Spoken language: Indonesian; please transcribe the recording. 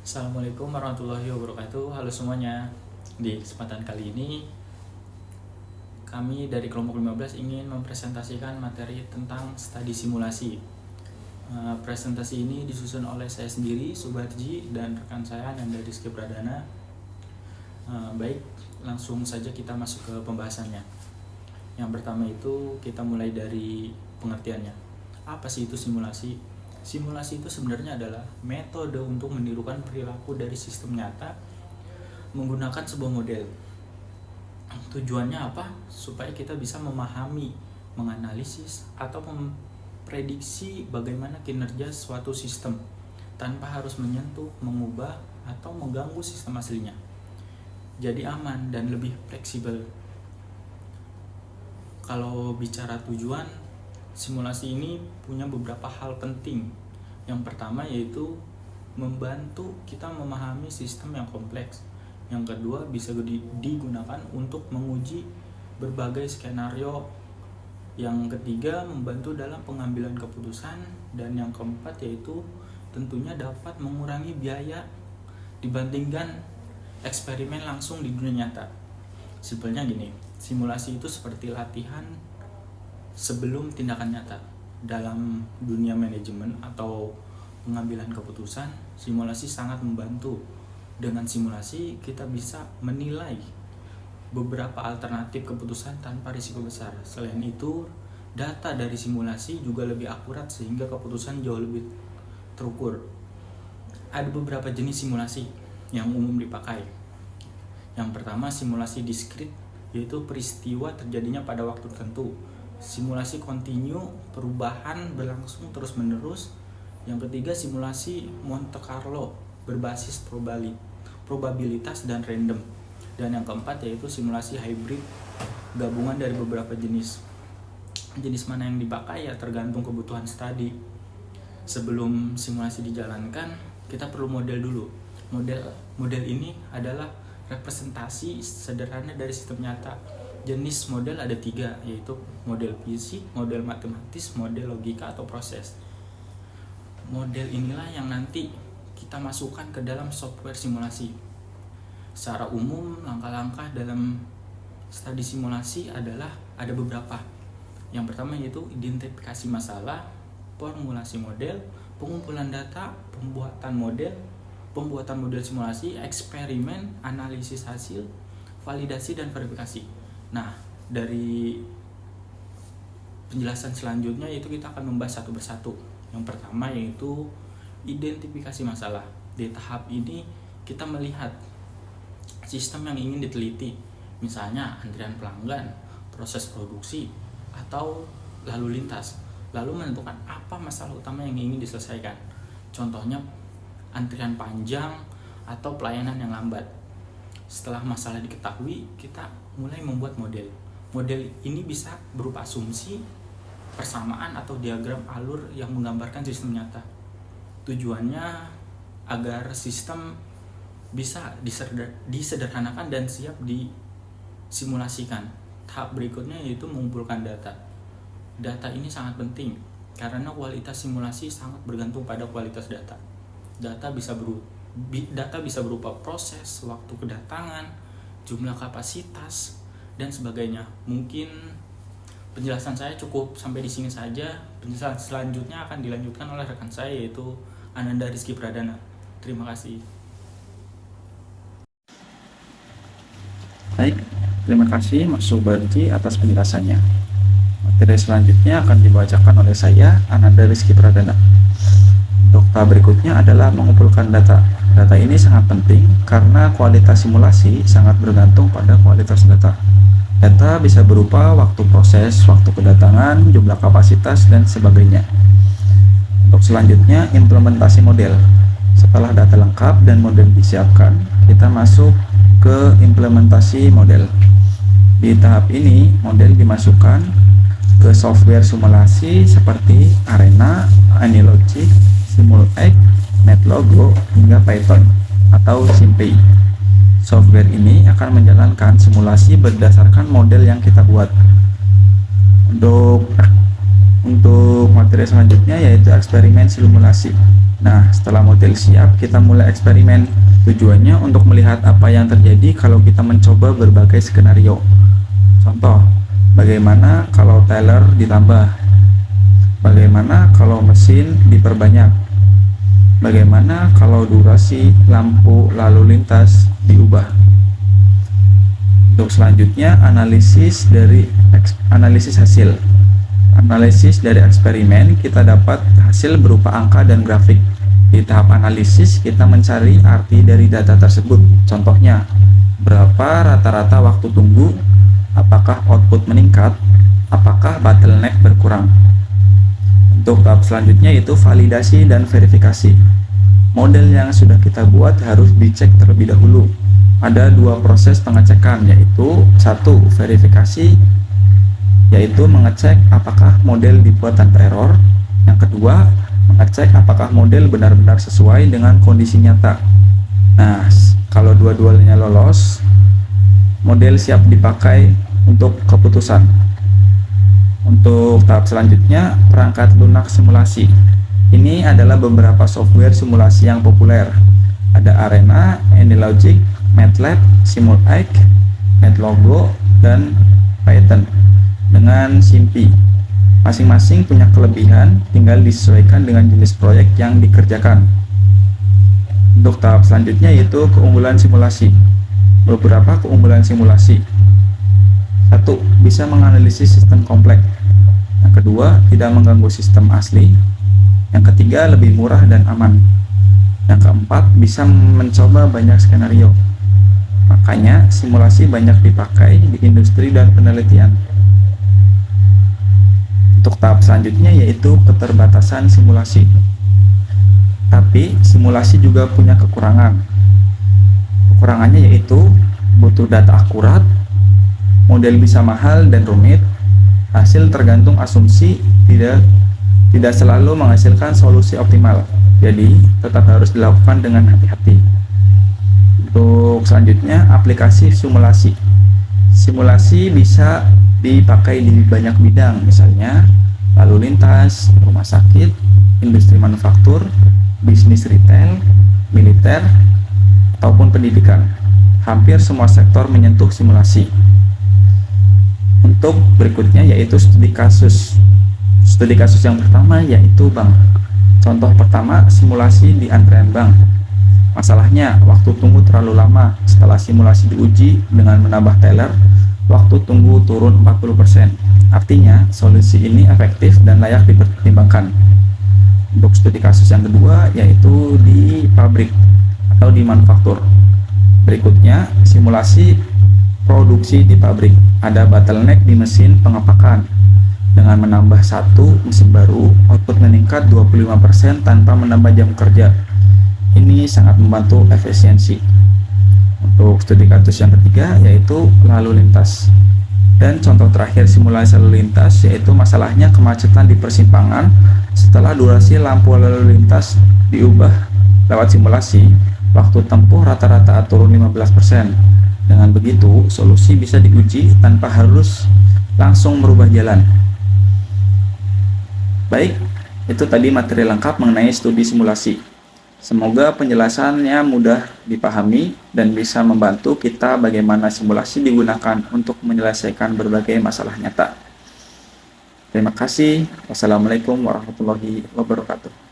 Assalamualaikum warahmatullahi wabarakatuh. Halo semuanya. Di kesempatan kali ini kami dari kelompok 15 ingin mempresentasikan materi tentang studi simulasi. Presentasi ini disusun oleh saya sendiri, Subarji, dan rekan saya Ananda Rizky Pradana. Baik, langsung saja kita masuk ke pembahasannya. Yang pertama itu kita mulai dari pengertiannya. Apa sih itu simulasi? Simulasi itu sebenarnya adalah metode untuk menirukan perilaku dari sistem nyata menggunakan sebuah model. Tujuannya apa? Supaya kita bisa memahami, menganalisis, atau memprediksi bagaimana kinerja suatu sistem tanpa harus menyentuh, mengubah, atau mengganggu sistem aslinya. Jadi aman dan lebih fleksibel. Kalau bicara tujuan, simulasi ini punya beberapa hal penting. Yang pertama yaitu membantu kita memahami sistem yang kompleks. Yang kedua bisa digunakan untuk menguji berbagai skenario. Yang ketiga membantu dalam pengambilan keputusan. Dan yang keempat yaitu tentunya dapat mengurangi biaya dibandingkan eksperimen langsung di dunia nyata. Simpelnya gini, simulasi itu seperti latihan sebelum tindakan nyata. Dalam dunia manajemen atau pengambilan keputusan, simulasi sangat membantu. Dengan simulasi kita bisa menilai beberapa alternatif keputusan tanpa risiko besar. Selain itu, data dari simulasi juga lebih akurat sehingga keputusan jauh lebih terukur. Ada beberapa jenis simulasi yang umum dipakai. Yang pertama, simulasi diskrit, yaitu peristiwa terjadinya pada waktu tertentu. Simulasi kontinu, perubahan berlangsung terus-menerus. Yang ketiga, simulasi Monte Carlo, berbasis probabilitas dan random. Dan yang keempat yaitu simulasi hybrid, gabungan dari beberapa jenis. Jenis mana yang dipakai ya tergantung kebutuhan studi. Sebelum simulasi dijalankan, kita perlu model dulu. Model ini adalah representasi sederhana dari sistem nyata. Jenis model ada 3, yaitu model fisik, model matematis, model logika atau proses. Model inilah yang nanti kita masukkan ke dalam software simulasi. Secara umum, langkah-langkah dalam studi simulasi adalah ada beberapa. Yang pertama yaitu identifikasi masalah, formulasi model, pengumpulan data, pembuatan model simulasi, eksperimen, analisis hasil, validasi, dan verifikasi. Nah, dari penjelasan selanjutnya yaitu kita akan membahas satu persatu. Yang pertama yaitu identifikasi masalah. Di tahap ini kita melihat sistem yang ingin diteliti, misalnya antrian pelanggan, proses produksi, atau lalu lintas. Lalu menentukan apa masalah utama yang ingin diselesaikan. Contohnya antrian panjang atau pelayanan yang lambat. Setelah masalah diketahui, kita mulai membuat model. Model ini bisa berupa asumsi, persamaan, atau diagram alur yang menggambarkan sistem nyata. Tujuannya agar sistem bisa disederhanakan dan siap disimulasikan. Tahap berikutnya yaitu mengumpulkan data. Data ini sangat penting karena kualitas simulasi sangat bergantung pada kualitas data. Data bisa berupa proses, waktu kedatangan, jumlah kapasitas, dan sebagainya. Mungkin penjelasan saya cukup sampai di sini saja. Penjelasan selanjutnya akan dilanjutkan oleh rekan saya yaitu Ananda Rizky Pradana. Terima kasih. Baik, terima kasih Mas Subarji atas penjelasannya. Materi selanjutnya akan dibacakan oleh saya, Ananda Rizky Pradana. Untuk tahap berikutnya adalah mengumpulkan data. Data ini sangat penting karena kualitas simulasi sangat bergantung pada kualitas data. Data bisa berupa waktu proses, waktu kedatangan, jumlah kapasitas, dan sebagainya. Untuk selanjutnya, implementasi model. Setelah data lengkap dan model disiapkan, kita masuk ke implementasi model. Di tahap ini, model dimasukkan ke software simulasi seperti Arena, AnyLogic, Simulx, NetLogo, hingga Python atau SimPy. Software ini akan menjalankan simulasi berdasarkan model yang kita buat. Untuk materi selanjutnya yaitu eksperimen simulasi. Nah, setelah model siap, kita mulai eksperimen. Tujuannya untuk melihat apa yang terjadi kalau kita mencoba berbagai skenario. Contoh, bagaimana kalau teller ditambah? Bagaimana kalau mesin diperbanyak? Bagaimana kalau durasi lampu lalu lintas diubah? Untuk selanjutnya, analisis hasil. Analisis dari eksperimen, kita dapat hasil berupa angka dan grafik. Di tahap analisis, kita mencari arti dari data tersebut. Contohnya, berapa rata-rata waktu tunggu, apakah output meningkat, apakah bottleneck berkurang. Untuk tahap selanjutnya yaitu validasi dan verifikasi. Model yang sudah kita buat harus dicek terlebih dahulu. Ada dua proses pengecekan, yaitu satu, verifikasi, yaitu mengecek apakah model dibuat tanpa error. Yang kedua, mengecek apakah model benar-benar sesuai dengan kondisi nyata. Nah, kalau dua-duanya lolos, model siap dipakai untuk keputusan. Untuk tahap selanjutnya, perangkat lunak simulasi. Ini adalah beberapa software simulasi yang populer. Ada Arena, AnyLogic, MATLAB, Simulink, NetLogo, dan Python dengan SIMPy. Masing-masing punya kelebihan, tinggal disesuaikan dengan jenis proyek yang dikerjakan. Untuk tahap selanjutnya yaitu keunggulan simulasi. Beberapa keunggulan simulasi. 1. Bisa menganalisis sistem kompleks. Yang kedua, tidak mengganggu sistem asli. Yang ketiga, lebih murah dan aman. Yang keempat, bisa mencoba banyak skenario. Makanya, simulasi banyak dipakai di industri dan penelitian. Untuk tahap selanjutnya yaitu keterbatasan simulasi. Tapi, simulasi juga punya kekurangan. Kekurangannya yaitu butuh data akurat, model bisa mahal dan rumit, hasil tergantung asumsi, tidak selalu menghasilkan solusi optimal. Jadi, tetap harus dilakukan dengan hati-hati. Untuk selanjutnya, aplikasi simulasi. Simulasi bisa dipakai di banyak bidang, misalnya lalu lintas, rumah sakit, industri manufaktur, bisnis retail, militer, ataupun pendidikan. Hampir semua sektor menyentuh simulasi. Untuk berikutnya yaitu studi kasus. Studi kasus yang pertama yaitu bank. Contoh pertama, simulasi di antrean bank. Masalahnya, waktu tunggu terlalu lama. Setelah simulasi diuji dengan menambah teller, waktu tunggu turun 40%. Artinya, solusi ini efektif dan layak dipertimbangkan. Untuk studi kasus yang kedua yaitu di pabrik atau di manufaktur. Berikutnya, simulasi produksi di pabrik. Ada bottleneck di mesin pengepakan. Dengan menambah satu mesin baru, output meningkat 25% tanpa menambah jam kerja. Ini sangat membantu efisiensi. Untuk studi kasus yang ketiga yaitu lalu lintas. Dan contoh terakhir simulasi lalu lintas yaitu masalahnya kemacetan di persimpangan. Setelah durasi lampu lalu lintas diubah lewat simulasi, waktu tempuh rata-rata turun 15%. Dengan begitu, solusi bisa diuji tanpa harus langsung merubah jalan. Baik, itu tadi materi lengkap mengenai studi simulasi. Semoga penjelasannya mudah dipahami dan bisa membantu kita bagaimana simulasi digunakan untuk menyelesaikan berbagai masalah nyata. Terima kasih. Wassalamualaikum warahmatullahi wabarakatuh.